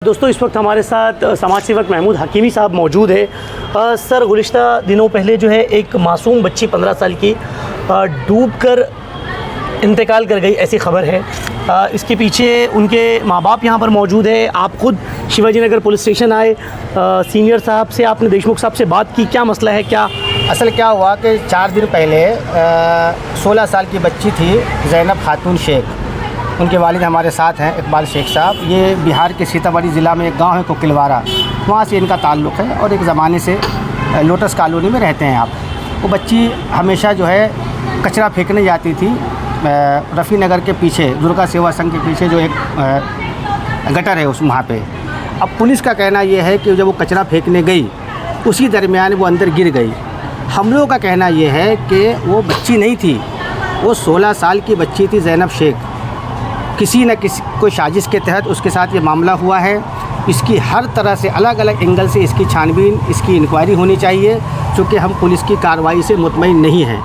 दोस्तों इस वक्त हमारे साथ समाज सेवक महमूद हकीमी साहब मौजूद है। सर, गुज़िश्ता दिनों पहले जो है एक मासूम बच्ची 15 साल की डूबकर इंतकाल कर गई, ऐसी ख़बर है। इसके पीछे उनके माँ बाप यहाँ पर मौजूद है। आप खुद शिवाजी नगर पुलिस स्टेशन आए, सीनियर साहब से आपने, देशमुख साहब से बात की, क्या मसला है? क्या असल क्या हुआ कि 4 दिन पहले 16 साल की बच्ची थी ज़ैनब खातून शेख, उनके वालिद हमारे साथ हैं इकबाल शेख साहब। ये बिहार के सीतामढ़ी ज़िला में एक गांव है कोकिलवारा, वहाँ से इनका ताल्लुक़ है और एक ज़माने से लोटस कॉलोनी में रहते हैं आप। वो बच्ची हमेशा जो है कचरा फेंकने जाती थी रफ़ी नगर के पीछे, दुर्गा सेवा संघ के पीछे जो एक गटर है उस वहाँ पे। अब पुलिस का कहना ये है कि जब वो कचरा फेंकने गई उसी दरमियान वो अंदर गिर गई। हम लोगों का कहना ये है कि वो बच्ची नहीं थी, वो 16 साल की बच्ची थी ज़ैनब शेख। किसी न किसी कोई साजिश के तहत उसके साथ ये मामला हुआ है। इसकी हर तरह से अलग अलग एंगल से इसकी छानबीन, इसकी इंक्वायरी होनी चाहिए, क्योंकि हम पुलिस की कार्रवाई से मुतमईन नहीं हैं।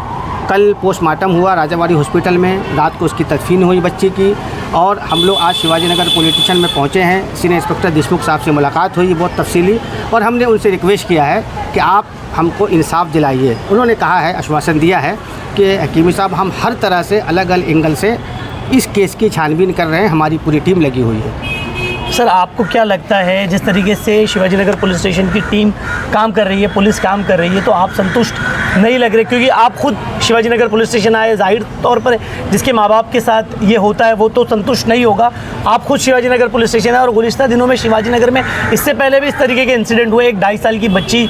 कल पोस्टमार्टम हुआ राजावाड़ी हॉस्पिटल में, रात को उसकी तदफीन हुई बच्ची की, और हम लोग आज शिवाजी नगर पुलिस स्टेशन में पहुँचे हैं। सीनियर इंस्पेक्टर देशमुख साहब से मुलाकात हुई बहुत तफसीली, और हमने उनसे रिक्वेस्ट किया है कि आप हमको इंसाफ दिलाइए। उन्होंने कहा है, आश्वासन दिया है कि हकीमी साहब हम हर तरह से अलग अलग एंगल से इस केस की छानबीन कर रहे हैं, हमारी पूरी टीम लगी हुई है। सर, आपको क्या लगता है जिस तरीके से शिवाजी नगर पुलिस स्टेशन की टीम काम कर रही है, पुलिस काम कर रही है, तो आप संतुष्ट नहीं लग रहे? क्योंकि आप खुद शिवाजी नगर पुलिस स्टेशन आए, जाहिर तौर पर जिसके माँ बाप के साथ ये होता है वो तो संतुष्ट नहीं होगा। आप खुद शिवाजी नगर पुलिस स्टेशन है, और गुज़िश्ता दिनों में शिवाजी नगर में इससे पहले भी इस तरीके के इंसिडेंट हुए। एक 2.5 साल की बच्ची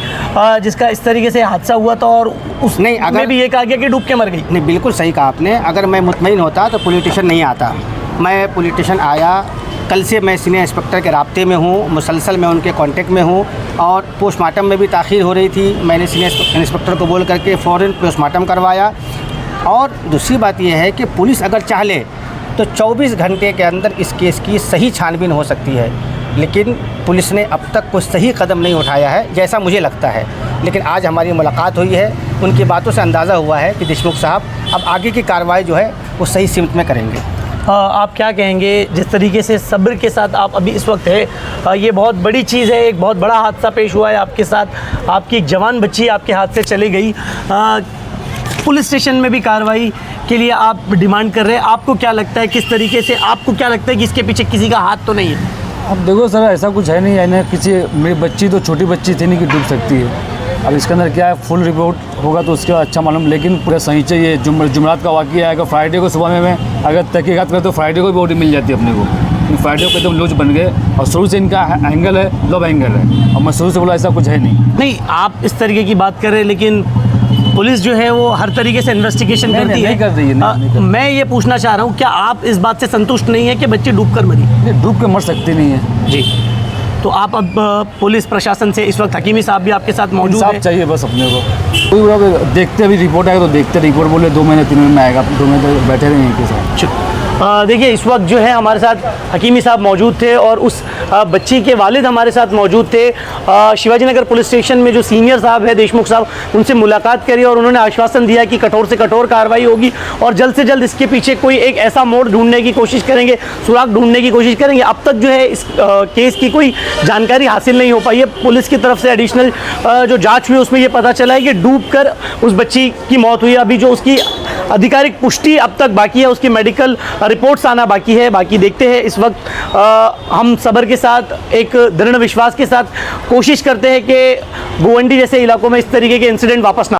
जिसका इस तरीके से हादसा हुआ था, और उसमें भी ये कहा गया कि डूब के मर गई। नहीं, बिल्कुल सही कहा आपने। अगर मैं मुतमईन होता तो पुलिस स्टेशन नहीं आता। मैं पुलिस स्टेशन आया, कल से मैं सीनियर इंस्पेक्टर के राब्ते में हूँ, मुसलसल मैं उनके कांटेक्ट में हूँ, और पोस्टमार्टम में भी ताख़ीर हो रही थी। मैंने सीनियर इंस्पेक्टर को बोल करके फ़ौरन पोस्टमार्टम करवाया। और दूसरी बात यह है कि पुलिस अगर चाह ले तो 24 घंटे के अंदर इस केस की सही छानबीन हो सकती है, लेकिन पुलिस ने अब तक कोई सही कदम नहीं उठाया है, जैसा मुझे लगता है। लेकिन आज हमारी मुलाकात हुई है, उनकी बातों से अंदाज़ा हुआ है कि देशमुख साहब अब आगे की कार्रवाई जो है वो सही सिमत में करेंगे। आप क्या कहेंगे जिस तरीके से सब्र के साथ आप अभी इस वक्त है? ये बहुत बड़ी चीज़ है, एक बहुत बड़ा हादसा पेश हुआ है आपके साथ, आपकी एक जवान बच्ची आपके हाथ से चली गई। पुलिस स्टेशन में भी कार्रवाई के लिए आप डिमांड कर रहे हैं। आपको क्या लगता है, किस तरीके से आपको क्या लगता है कि इसके पीछे किसी का हाथ तो नहीं है? अब देखो सर, ऐसा कुछ है नहीं है ना, किसी मेरी बच्ची तो छोटी बच्ची थी नहीं कि डूब सकती है। अब इसके अंदर क्या है, फुल रिपोर्ट होगा तो उसके बाद अच्छा मालूम, लेकिन पूरा सही चाहिए। जुमरात का वाक़या है, अगर फ्राइडे को सुबह में मैं अगर तहकीकात करें तो फ्राइडे को भी बॉडी मिल जाती है अपने को। फ्राइडे को एकदम लूज बन गए, और शुरू से इनका एंगल है, लव एंगल है, और मैं शुरू से बोला ऐसा कुछ है नहीं। आप इस तरीके की बात कर रहे हैं, लेकिन पुलिस जो है वो हर तरीके से इन्वेस्टिगेशन करती है। नहीं कर रही है। मैं ये पूछना चाह रहा हूँ, क्या आप इस बात से संतुष्ट नहीं है कि बच्ची डूब कर मरी? डूब के मर सकती नहीं है जी। तो आप अब पुलिस प्रशासन से, इस वक्त हकीमी साहब भी आपके साथ मौजूद है, चाहिए बस अपने को। कोई देखते अभी रिपोर्ट आएगा तो देखते, रिपोर्ट बोले 2 महीने 3 महीने में आएगा, 2 महीने तक बैठे रहेंगे इनके साथ। देखिए, इस वक्त जो है हमारे साथ हकीमी साहब मौजूद थे, और उस बच्ची के वालिद हमारे साथ मौजूद थे। शिवाजी नगर पुलिस स्टेशन में जो सीनियर साहब है देशमुख साहब, उनसे मुलाकात करी, और उन्होंने आश्वासन दिया कि कठोर से कठोर कार्रवाई होगी, और जल्द से जल्द इसके पीछे कोई एक ऐसा मोड़ ढूंढने की कोशिश करेंगे, सुराग ढूंढने की कोशिश करेंगे। अब तक जो है इस केस की कोई जानकारी हासिल नहीं हो पाई है। पुलिस की तरफ से एडिशनल जो जाँच हुई उसमें ये पता चला है कि डूबकर उस बच्ची की मौत हुई। अभी जो उसकी आधिकारिक पुष्टि अब तक बाकी है, उसकी मेडिकल रिपोर्ट्स आना बाकी है। बाकी देखते हैं। इस वक्त हम सब्र के साथ, एक दृढ़ विश्वास के साथ कोशिश करते हैं कि गोवंडी जैसे इलाकों में इस तरीके के इंसिडेंट वापस ना